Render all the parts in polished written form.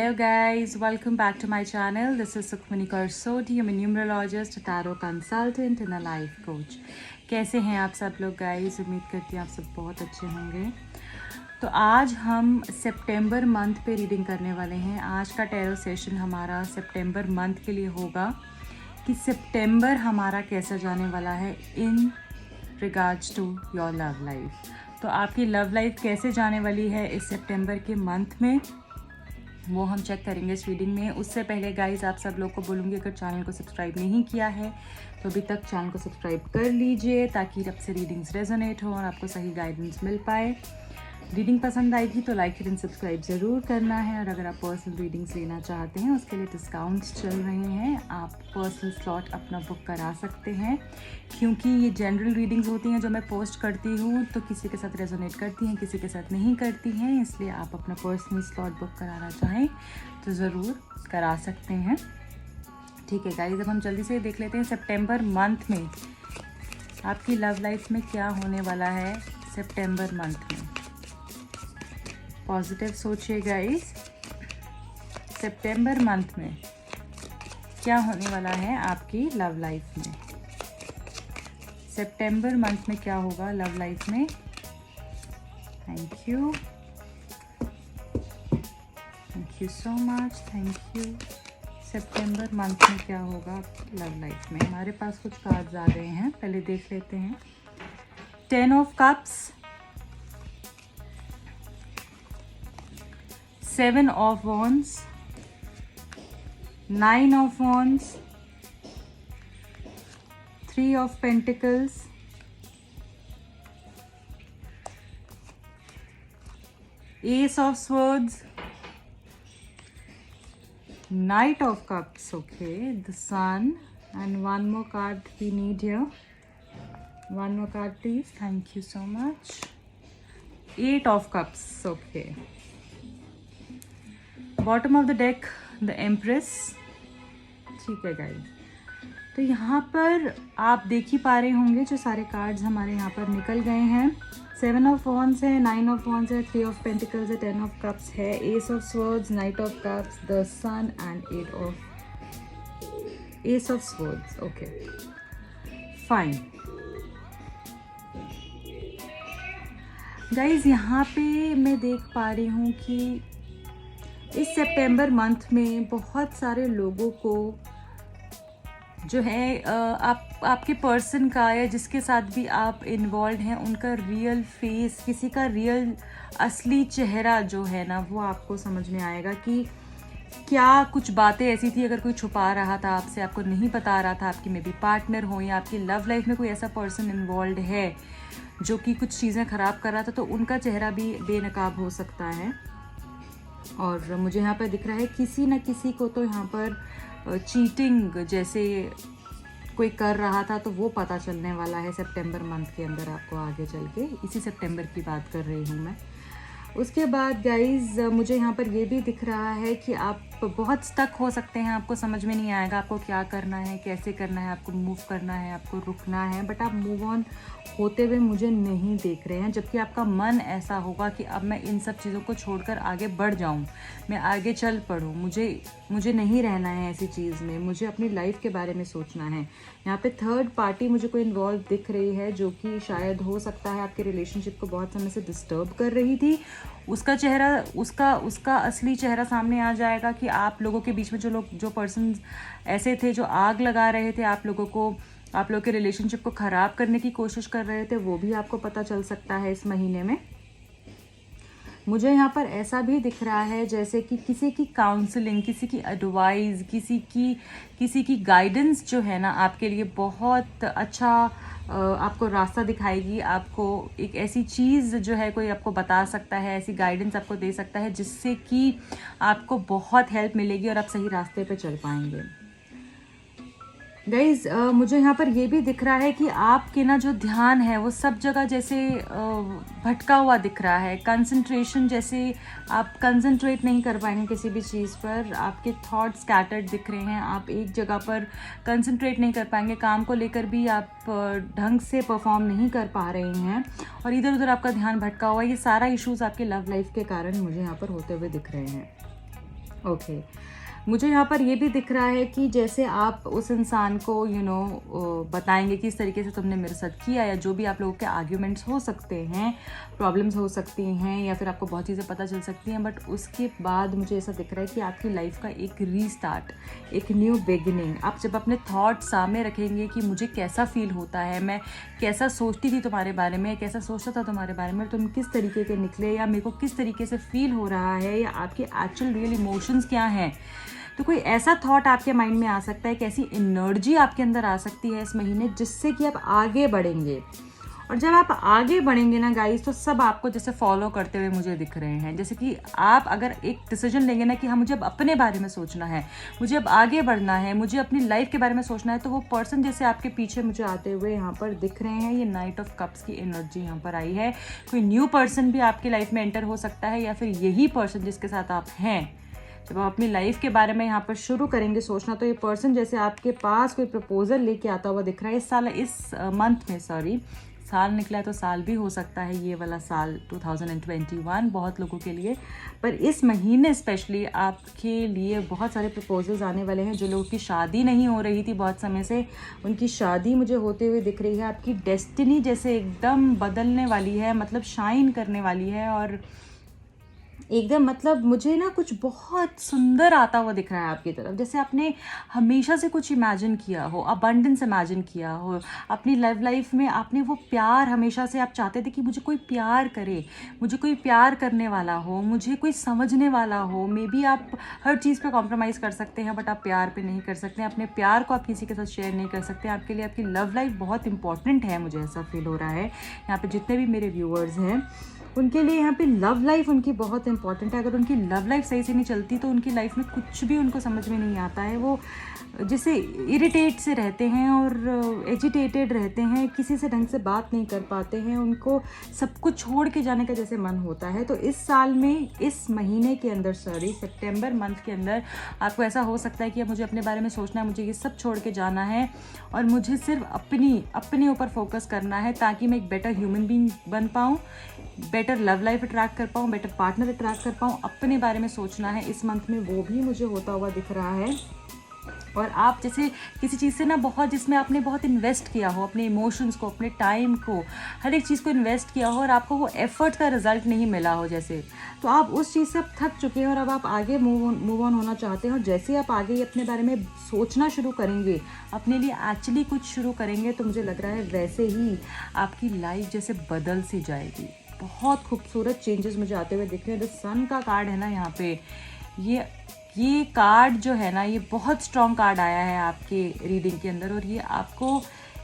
Hello guys, welcome back to my channel. This is Sukhmani Karsoti. I'm a numerologist, a tarot consultant and a life coach. कैसे हैं आप सब लोग guys? उम्मीद करती हूँ आप सब बहुत अच्छे होंगे। तो आज हम सितंबर मंथ पे रीडिंग करने वाले हैं। आज का टैरो सेशन हमारा सितंबर मंथ के लिए होगा कि सितंबर हमारा कैसा जाने वाला है in regards to your love life. तो आपकी लव लाइफ कैसे जाने वाली है इस सितंबर के मंथ में, वो हम चेक करेंगे इस रीडिंग में। उससे पहले गाइस आप सब लोग को बोलूँगी, अगर चैनल को सब्सक्राइब नहीं किया है तो अभी तक चैनल को सब्सक्राइब कर लीजिए ताकि अब से रीडिंग्स रेजोनेट हो और आपको सही गाइडेंस मिल पाए। रीडिंग पसंद आएगी तो लाइक एंड सब्सक्राइब ज़रूर करना है। और अगर आप पर्सनल रीडिंग्स लेना चाहते हैं उसके लिए डिस्काउंट्स चल रहे हैं, आप पर्सनल स्लॉट अपना बुक करा सकते हैं। क्योंकि ये जनरल रीडिंग्स होती हैं जो मैं पोस्ट करती हूँ, तो किसी के साथ रेजोनेट करती हैं, किसी के साथ नहीं करती हैं, इसलिए आप अपना पर्सनल स्लॉट बुक कराना चाहें तो ज़रूर करा सकते हैं। ठीक है गाइस, अब हम जल्दी से देख लेते हैं सितंबर मंथ में आपकी लव लाइफ में क्या होने वाला है। सितंबर मंथ में पॉजिटिव सोचिए गाइस। सितंबर मंथ में क्या होने वाला है आपकी लव लाइफ में। सितंबर मंथ में क्या होगा लव लाइफ में। Thank you so much, thank you. September month में क्या होगा लव लाइफ में। हमारे पास कुछ कार्ड्स आ गए हैं, पहले देख लेते हैं। 10 of cups, 7 of wands, 9 of wands, 3 of pentacles, Ace of swords, Knight of cups, okay, the sun, and one more card we need here. One more card please, thank you so much. 8 of cups, okay. Bottom of the deck the empress. ठीक है guys, तो यहाँ पर आप देख ही पा रहे होंगे जो सारे कार्ड्स हमारे यहाँ पर निकल गए हैं। 7 ऑफ वॉन्ड्स है, 9 ऑफ वॉन्ड्स है, 3 ऑफ पेंटिकल्स है, 10 ऑफ कप्स है, ace of swords, knight of cups, the sun and ace of swords. Okay fine guys, यहाँ पे मैं देख पा रही हूँ कि इस सितंबर मंथ में बहुत सारे लोगों को जो है आपके पर्सन का या जिसके साथ भी आप इन्वॉल्व हैं उनका रियल फेस, किसी का रियल असली चेहरा जो है ना वो आपको समझ में आएगा कि क्या कुछ बातें ऐसी थी, अगर कोई छुपा रहा था आपसे, आपको नहीं बता रहा था, आपकी मे बी पार्टनर हो या आपकी लव लाइफ में कोई ऐसा पर्सन इन्वॉल्व है जो कि कुछ चीज़ें ख़राब कर रहा था, तो उनका चेहरा भी बेनकाब हो सकता है। और मुझे यहाँ पर दिख रहा है किसी न किसी को तो यहाँ पर चीटिंग जैसे कोई कर रहा था, तो वो पता चलने वाला है सितंबर मंथ के अंदर आपको आगे चल के। इसी सितंबर की बात कर रही हूँ मैं। उसके बाद गाइज मुझे यहाँ पर ये भी दिख रहा है कि आप बहुत स्टक हो सकते हैं, आपको समझ में नहीं आएगा आपको क्या करना है, कैसे करना है, आपको मूव करना है, आपको रुकना है, बट आप मूव ऑन होते हुए मुझे नहीं देख रहे हैं। जबकि आपका मन ऐसा होगा कि अब मैं इन सब चीज़ों को छोड़कर आगे बढ़ जाऊं, मैं आगे चल पड़ूं, मुझे नहीं रहना है ऐसी चीज़ में, मुझे अपनी लाइफ के बारे में सोचना है। यहाँ पे थर्ड पार्टी मुझे कोई इन्वॉल्व दिख रही है जो कि शायद हो सकता है आपके रिलेशनशिप को बहुत समय से डिस्टर्ब कर रही थी। उसका चेहरा, उसका असली चेहरा सामने आ जाएगा कि आप लोगों के बीच में जो पर्सन ऐसे थे जो आग लगा रहे थे आप लोगों के रिलेशनशिप को ख़राब करने की कोशिश कर रहे थे, वो भी आपको पता चल सकता है इस महीने में। मुझे यहाँ पर ऐसा भी दिख रहा है जैसे कि किसी की काउंसलिंग, किसी की एडवाइस, किसी की गाइडेंस जो है ना आपके लिए बहुत अच्छा आपको रास्ता दिखाएगी। आपको एक ऐसी चीज़ जो है कोई आपको बता सकता है, ऐसी गाइडेंस आपको दे सकता है जिससे कि आपको बहुत हेल्प मिलेगी और आप सही रास्ते पे चल पाएंगे। गाइज मुझे यहाँ पर ये भी दिख रहा है कि आपके ना जो ध्यान है वो सब जगह जैसे भटका हुआ दिख रहा है। कंसंट्रेशन, जैसे आप कंसंट्रेट नहीं कर पाएंगे किसी भी चीज़ पर, आपके थॉट्स स्कैटर्ड दिख रहे हैं, आप एक जगह पर कंसंट्रेट नहीं कर पाएंगे, काम को लेकर भी आप ढंग से परफॉर्म नहीं कर पा रहे हैं और इधर उधर आपका ध्यान भटका हुआ है। ये सारा इश्यूज़ आपके लव लाइफ के कारण मुझे यहाँ पर होते हुए दिख रहे हैं। ओके, मुझे यहाँ पर ये भी दिख रहा है कि जैसे आप उस इंसान को बताएंगे कि इस तरीके से तुमने मेरे साथ किया, या जो भी आप लोगों के आर्ग्यूमेंट्स हो सकते हैं, प्रॉब्लम्स हो सकती हैं, या फिर आपको बहुत चीज़ें पता चल सकती हैं, बट उसके बाद मुझे ऐसा दिख रहा है कि आपकी लाइफ का एक रीस्टार्ट, एक न्यू बिगिनिंग। आप जब अपने थॉट्स सामने रखेंगे कि मुझे कैसा फील होता है, मैं कैसा सोचती थी तुम्हारे बारे में, कैसा सोचता था तुम्हारे बारे में, तुम किस तरीके के निकले, या मेरे को किस तरीके से फील हो रहा है, या आपके एक्चुअल रियल इमोशंस क्या हैं, तो कोई ऐसा थॉट आपके माइंड में आ सकता है, कैसी एनर्जी आपके अंदर आ सकती है इस महीने, जिससे कि आप आगे बढ़ेंगे। और जब आप आगे बढ़ेंगे ना गाइस, तो सब आपको जैसे फॉलो करते हुए मुझे दिख रहे हैं। जैसे कि आप अगर एक डिसीजन लेंगे ना कि हाँ मुझे अब अपने बारे में सोचना है, मुझे अब आगे बढ़ना है, मुझे अपनी लाइफ के बारे में सोचना है, तो वो पर्सन जैसे आपके पीछे मुझे आते हुए यहाँ पर दिख रहे हैं। ये नाइट ऑफ कप्स की एनर्जी यहाँ पर आई है। कोई न्यू पर्सन भी आपकी लाइफ में एंटर हो सकता है, या फिर यही पर्सन जिसके साथ आप हैं, जब आप अपनी लाइफ के बारे में यहाँ पर शुरू करेंगे सोचना, तो ये पर्सन जैसे आपके पास कोई प्रपोजल लेके आता हुआ दिख रहा है। इस मंथ में, साल निकला है तो साल भी हो सकता है, ये वाला साल 2021 बहुत लोगों के लिए, पर इस महीने स्पेशली आपके लिए बहुत सारे प्रपोजल्स आने वाले हैं। जो लोगों की शादी नहीं हो रही थी बहुत समय से, उनकी शादी मुझे होते हुए दिख रही है। आपकी डेस्टिनी जैसे एकदम बदलने वाली है, मतलब शाइन करने वाली है, और एकदम मतलब मुझे ना कुछ बहुत सुंदर आता हुआ दिख रहा है आपकी तरफ। जैसे आपने हमेशा से कुछ इमेजिन किया हो, अबंडेंस इमेजिन किया हो अपनी लाइफ में। आपने वो प्यार, हमेशा से आप चाहते थे कि मुझे कोई प्यार करे, मुझे कोई प्यार करने वाला हो, मुझे कोई समझने वाला हो। मे बी आप हर चीज़ पे कॉम्प्रोमाइज़ कर सकते हैं, बट आप प्यार पे नहीं कर सकते। अपने प्यार को आप किसी के साथ शेयर नहीं कर सकते। आपके लिए आपकी लव लाइफ बहुत इंपॉर्टेंट है, मुझे ऐसा फील हो रहा है। यहाँ पे जितने भी मेरे व्यूअर्स हैं उनके लिए यहाँ पे लव लाइफ उनकी बहुत इंपॉर्टेंट है। अगर उनकी लव लाइफ सही से नहीं चलती तो उनकी लाइफ में कुछ भी उनको समझ में नहीं आता है। वो जैसे इरिटेट से रहते हैं और एजिटेटेड रहते हैं, किसी से ढंग से बात नहीं कर पाते हैं, उनको सब कुछ छोड़ के जाने का जैसे मन होता है। तो इस साल में, इस महीने के अंदर, सितंबर मंथ के अंदर आपको ऐसा हो सकता है कि अब मुझे अपने बारे में सोचना है, मुझे ये सब छोड़ के जाना है और मुझे सिर्फ अपने ऊपर फोकस करना है, ताकि मैं एक बेटर ह्यूमन बीइंग बन पाऊँ, बेटर लव लाइफ अट्रैक्ट कर पाऊँ, बेटर पार्टनर अट्रैक्ट कर पाऊँ। अपने बारे में सोचना है इस मंथ में, वो भी मुझे होता हुआ दिख रहा है। और आप जैसे किसी चीज़ से ना बहुत, जिसमें आपने बहुत इन्वेस्ट किया हो, अपने इमोशंस को, अपने टाइम को, हर एक चीज़ को इन्वेस्ट किया हो और आपको वो एफर्ट का रिजल्ट नहीं मिला हो जैसे, तो आप उस चीज़ से अब थक चुके हैं और अब आप आगे मूव ऑन होना चाहते हैं। और जैसे ही आप आगे अपने बारे में सोचना शुरू करेंगे, अपने लिए एक्चुअली कुछ शुरू करेंगे, तो मुझे लग रहा है वैसे ही आपकी लाइफ जैसे बदल सी जाएगी। बहुत खूबसूरत चेंजेस मुझे आते हुए दिख रहे हैं। द सन का कार्ड है ना यहाँ पे, ये कार्ड जो है ना, ये बहुत स्ट्रॉन्ग कार्ड आया है आपके रीडिंग के अंदर, और ये आपको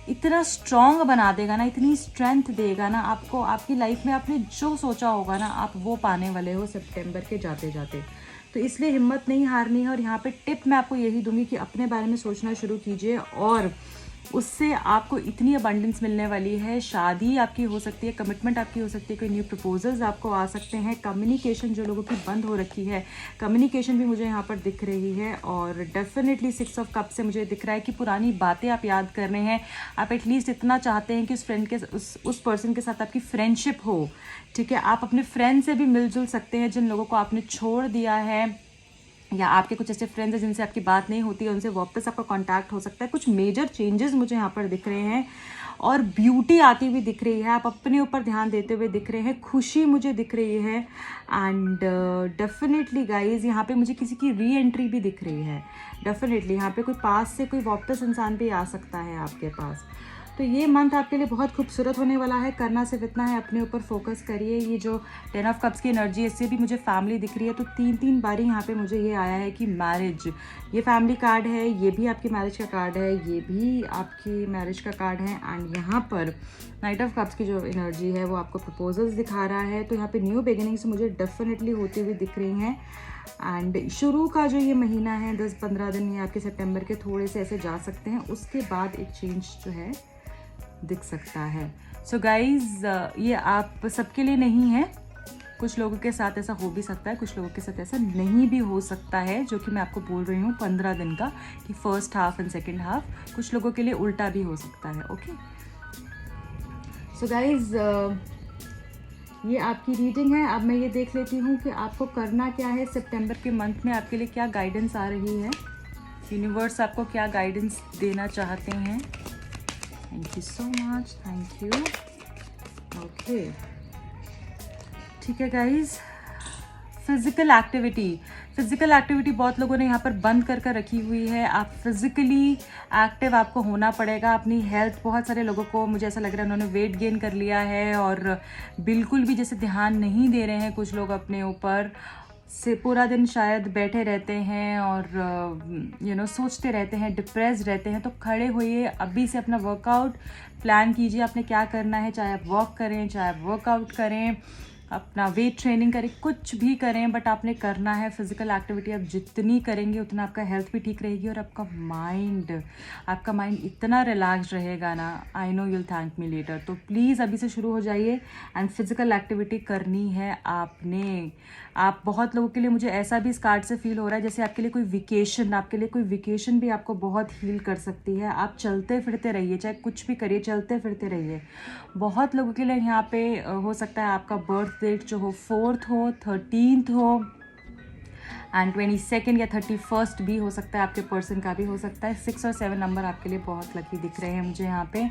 इतना स्ट्रॉन्ग बना देगा ना, इतनी स्ट्रेंथ देगा ना आपको। आपकी लाइफ में आपने जो सोचा होगा ना, आप वो पाने वाले हो सितंबर के जाते जाते। तो इसलिए हिम्मत नहीं हारनी है। और यहाँ पे टिप मैं आपको यही दूंगी कि अपने बारे में सोचना शुरू कीजिए, और उससे आपको इतनी अबंडेंस मिलने वाली है। शादी आपकी हो सकती है, कमिटमेंट आपकी हो सकती है, कोई न्यू प्रपोजल्स आपको आ सकते हैं। कम्युनिकेशन जो लोगों की बंद हो रखी है, कम्युनिकेशन भी मुझे यहाँ पर दिख रही है। और डेफिनेटली 6 ऑफ कप से मुझे दिख रहा है कि पुरानी बातें आप याद कर रहे हैं। आप एटलीस्ट इतना चाहते हैं कि उस फ्रेंड के, उस पर्सन के साथ आपकी फ्रेंडशिप हो, ठीक है। आप अपने फ्रेंड से भी मिलजुल सकते हैं जिन लोगों को आपने छोड़ दिया है, या आपके कुछ ऐसे फ्रेंड्स हैं जिनसे आपकी बात नहीं होती है, उनसे वापस आपका कांटेक्ट हो सकता है। कुछ मेजर चेंजेस मुझे यहाँ पर दिख रहे हैं और ब्यूटी आती हुई दिख रही है। आप अपने ऊपर ध्यान देते हुए दिख रहे हैं, खुशी मुझे दिख रही है। एंड डेफिनेटली गाइज यहाँ पे मुझे किसी की री एंट्री भी दिख रही है। डेफिनेटली यहाँ पे कोई पास से कोई वापस इंसान भी आ सकता है आपके पास। तो ये मंथ आपके लिए बहुत खूबसूरत होने वाला है। करना सिर्फ इतना है, अपने ऊपर फोकस करिए। ये जो 10 ऑफ कप्स की एनर्जी है, इससे भी मुझे फैमिली दिख रही है। तो 3 बारी यहाँ पे मुझे ये आया है कि मैरिज, ये फैमिली कार्ड है, ये भी आपकी मैरिज का कार्ड है, ये भी आपकी मैरिज का कार्ड है। एंड यहाँ पर नाइट ऑफ कप्स की जो एनर्जी है वो आपको प्रपोजल्स दिखा रहा है। तो यहाँ पे न्यू बिगिनिंग्स मुझे डेफिनेटली होती हुई दिख रही हैं। एंड शुरू का जो ये महीना है, 10-15 दिन, ये आपके सितंबर के थोड़े से ऐसे जा सकते हैं। उसके बाद एक चेंज जो है दिख सकता है। सो गाइज, ये आप सबके लिए नहीं है। कुछ लोगों के साथ ऐसा हो भी सकता है, कुछ लोगों के साथ ऐसा नहीं भी हो सकता है, जो कि मैं आपको बोल रही हूँ 15 दिन का, कि first half and second half. कुछ लोगों के लिए उल्टा भी हो सकता है। ओके, सो गाइज, ये आपकी रीडिंग है। अब मैं ये देख लेती हूँ कि आपको करना क्या है सितंबर के मंथ में, आपके लिए क्या गाइडेंस आ रही है, यूनिवर्स आपको क्या गाइडेंस देना चाहते हैं। Thank you so much, thank you. Okay, ठीक है गाइज। फिज़िकल एक्टिविटी बहुत लोगों ने यहाँ पर बंद कर कर रखी हुई है। आप फिज़िकली एक्टिव आपको होना पड़ेगा। अपनी हेल्थ, बहुत सारे लोगों को मुझे ऐसा लग रहा है उन्होंने वेट गेन कर लिया है और बिल्कुल भी जैसे ध्यान नहीं दे रहे हैं कुछ लोग अपने ऊपर से, पूरा दिन शायद बैठे रहते हैं और सोचते रहते हैं, डिप्रेस रहते हैं। तो खड़े होइए, अभी से अपना वर्कआउट प्लान कीजिए। आपने क्या करना है, चाहे आप वॉक करें, चाहे आप वर्कआउट करें, अपना वेट ट्रेनिंग करें, कुछ भी करें, बट आपने करना है फिज़िकल एक्टिविटी। आप जितनी करेंगे उतना आपका हेल्थ भी ठीक रहेगी और आपका माइंड इतना रिलैक्स रहेगा ना, I know you'll thank me later. तो प्लीज़ अभी से शुरू हो जाइए एंड फिज़िकल एक्टिविटी करनी है आपने। आप बहुत लोगों के लिए, मुझे ऐसा भी इस कार्ड से फील हो रहा है जैसे आपके लिए कोई विकेशन भी आपको बहुत हील कर सकती है। आप चलते फिरते रहिए, चाहे कुछ भी करिए, चलते फिरते रहिए। बहुत लोगों के लिए यहाँ पे हो सकता है आपका बर्थ डेट जो हो 4th हो, 13th हो एंड 22nd या 31st भी हो सकता है, आपके पर्सन का भी हो सकता है। 6 और 7 नंबर आपके लिए बहुत लकी दिख रहे हैं मुझे यहाँ पे।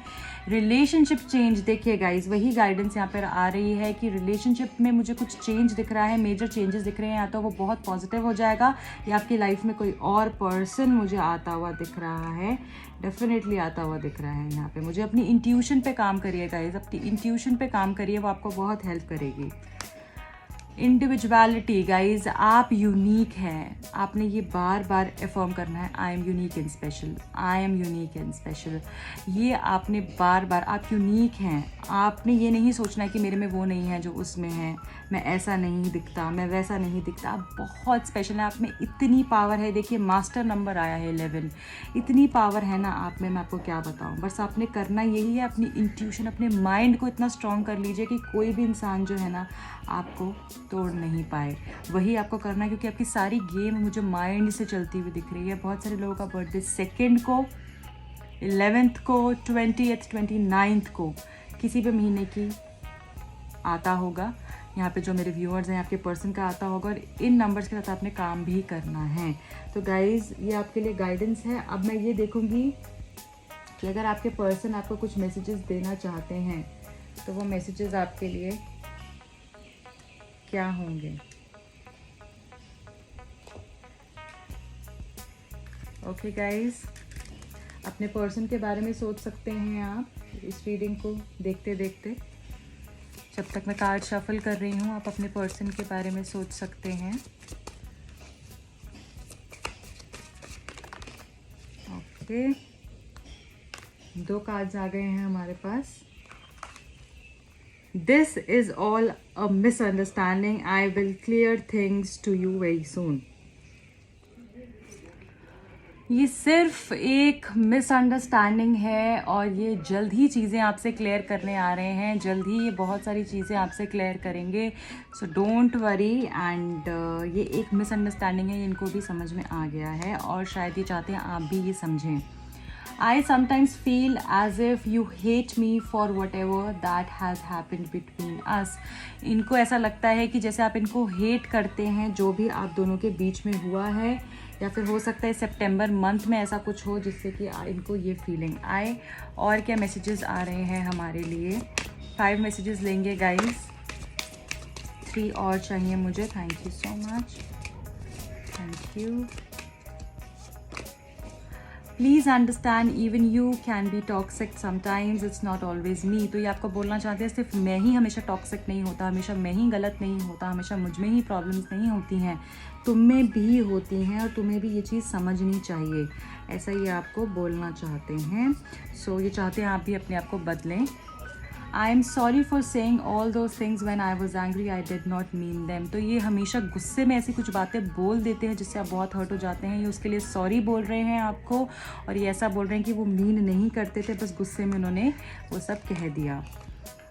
रिलेशनशिप चेंज, देखिए गाइज, वही गाइडेंस यहाँ पर आ रही है कि रिलेशनशिप में मुझे कुछ चेंज दिख रहा है, मेजर चेंजेस दिख रहे हैं। या तो वो बहुत पॉजिटिव हो जाएगा या आपकी लाइफ में कोई और पर्सन मुझे आता हुआ दिख रहा है, डेफिनेटली आता हुआ दिख रहा है यहाँ पे मुझे। अपनी इंट्यूशन पे काम करिए गाइज, अपनी इंट्यूशन पे काम करिए, वो आपको बहुत हेल्प करेगी। इंडिविजुअलिटी गाइज, आप यूनिक हैं। आपने ये बार बार अफर्म करना है, I am unique and special, I am unique and special. ये आपने बार बार, आप यूनिक हैं। आपने ये नहीं सोचना है कि मेरे में वो नहीं है जो उसमें है, मैं ऐसा नहीं दिखता, मैं वैसा नहीं दिखता। आप बहुत स्पेशल हैं, आप में इतनी पावर है। देखिए मास्टर नंबर आया है 11, इतनी पावर है ना आप में, मैं आपको क्या बताऊँ। बस आपने करना यही है, अपनी इंट्यूशन, अपने माइंड को इतना स्ट्रॉन्ग कर लीजिए कि कोई भी इंसान जो है ना आपको तोड़ नहीं पाए। वही आपको करना है, क्योंकि आपकी सारी गेम मुझे माइंड से चलती हुई दिख रही है। बहुत सारे लोगों का बर्थडे 2nd को, 11th को, 20th, 29th को किसी भी महीने की आता होगा। यहाँ पे जो मेरे व्यूअर्स हैं, आपके पर्सन का आता होगा और इन नंबर्स के साथ आपने काम भी करना है। तो गाइज़, ये आपके लिए गाइडेंस है। अब मैं ये देखूँगी कि अगर आपके पर्सन आपको कुछ मैसेजेस देना चाहते हैं तो वो मैसेजेस आपके लिए क्या होंगे। ओके गाइज, अपने पर्सन के बारे में सोच सकते हैं आप इस रीडिंग को देखते देखते। जब तक मैं कार्ड शफल कर रही हूँ, आप अपने पर्सन के बारे में सोच सकते हैं। ओके, 2 कार्ड्स आ गए हैं हमारे पास। This is all a misunderstanding. I will clear things to you very soon. ये सिर्फ एक मिसअंडरस्टैंडिंग है और ये जल्द ही चीज़ें आपसे क्लियर करने आ रहे हैं। जल्द ही ये बहुत सारी चीज़ें आपसे क्लियर करेंगे, सो डोंट वरी। एंड ये एक मिसअंडरस्टैंडिंग है, इनको भी समझ में आ गया है और शायद ये चाहते हैं आप भी ये समझें। I sometimes feel as if you hate me for whatever that has happened between us. इनको ऐसा लगता है कि जैसे आप इनको हेट करते हैं जो भी आप दोनों के बीच में हुआ है, या फिर हो सकता है सितंबर मंथ में ऐसा कुछ हो जिससे कि इनको ये फीलिंग आए। और क्या मैसेजेस आ रहे हैं हमारे लिए? 5 मैसेजेस लेंगे गाइज, 3 और चाहिए मुझे। Thank you so much, thank you. Please understand even you can be toxic sometimes, it's not always मी। तो ये आपको बोलना चाहते हैं सिर्फ मैं ही हमेशा टॉक्सिक नहीं होता, हमेशा मैं ही गलत नहीं होता, हमेशा मुझ में ही प्रॉब्लम्स नहीं होती हैं, तुम में भी होती हैं और तुम्हें भी ये चीज़ समझनी चाहिए। ऐसा ये आपको बोलना चाहते हैं। सो ये चाहते हैं आप भी अपने आप को बदलें। I am sorry for saying all those things when I was angry, I did not mean them. तो ये हमेशा गुस्से में ऐसी कुछ बातें बोल देते हैं जिससे आप बहुत हर्ट हो जाते हैं। ये उसके लिए सॉरी बोल रहे हैं आपको और ये ऐसा बोल रहे हैं कि वो मीन नहीं करते थे, बस गुस्से में उन्होंने वो सब कह दिया।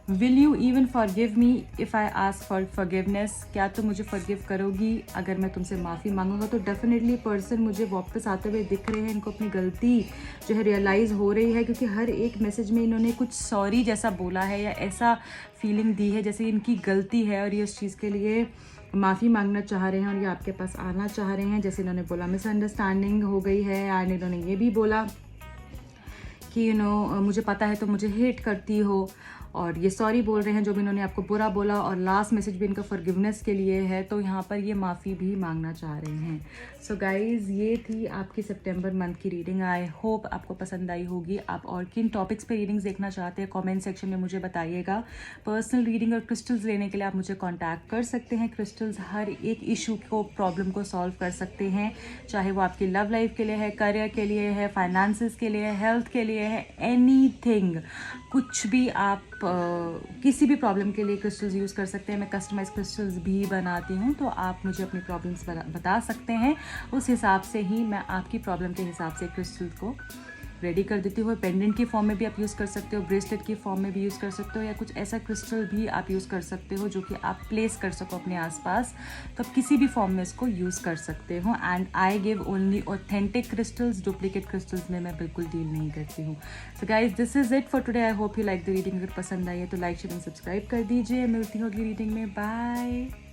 Will you even forgive me if I ask for forgiveness, क्या तुम मुझे फॉरगिव करोगी अगर मैं तुमसे माफ़ी मांगूंगा? तो डेफिनेटली पर्सन मुझे वापस आते हुए दिख रहे हैं, इनको अपनी गलती जो है रियलाइज़ हो रही है, क्योंकि हर एक मैसेज में इन्होंने कुछ सॉरी जैसा बोला है या ऐसा फीलिंग दी है जैसे इनकी गलती है और ये उस चीज़ के लिए माफ़ी मांगना चाह रहे हैं और ये आपके पास आना चाह रहे हैं। जैसे इन्होंने बोला मिसअंडरस्टैंडिंग हो गई है, एंड इन्होंने ये भी बोला कि मुझे पता है तो मुझे हेट करती हो, और ये सॉरी बोल रहे हैं जो भी इन्होंने आपको बुरा बोला, और लास्ट मैसेज भी इनका फॉरगिवनेस के लिए है, तो यहाँ पर ये माफ़ी भी मांगना चाह रहे हैं। सो गाइज़, ये थी आपकी सितंबर मंथ की रीडिंग। आई होप आपको पसंद आई होगी। आप और किन टॉपिक्स पे रीडिंग्स देखना चाहते हैं कमेंट सेक्शन में मुझे बताइएगा। पर्सनल रीडिंग और क्रिस्टल्स लेने के लिए आप मुझे कॉन्टैक्ट कर सकते हैं। क्रिस्टल्स हर एक इशू को, प्रॉब्लम को सॉल्व कर सकते हैं, चाहे वो आपकी लव लाइफ के लिए है, करियर के लिए है, फाइनेंसेस के लिए है, हेल्थ के लिए है, एनीथिंग, कुछ भी आप किसी भी प्रॉब्लम के लिए क्रिस्टल्स यूज़ कर सकते हैं। मैं कस्टमाइज क्रिस्टल्स भी बनाती हूँ, तो आप मुझे अपनी प्रॉब्लम्स बता सकते हैं, उस हिसाब से ही मैं आपकी प्रॉब्लम के हिसाब से क्रिस्टल को रेडी कर देती हूँ। पेंडेंट की फॉर्म में भी आप यूज़ कर सकते हो, ब्रेसलेट की फॉर्म में भी यूज़ कर सकते हो, या कुछ ऐसा क्रिस्टल भी आप यूज़ कर सकते हो जो कि आप प्लेस कर सको अपने आसपास, तो आप किसी भी फॉर्म में इसको यूज़ कर सकते हो। And I give only authentic crystals, duplicate crystals में मैं बिल्कुल डील नहीं करती हूँ। So guys, this is it for today. I hope you like the reading. अगर पसंद आई है तो लाइक शेयर एंड सब्सक्राइब कर दीजिए। मिलती हूँ अगली रीडिंग में। बाय।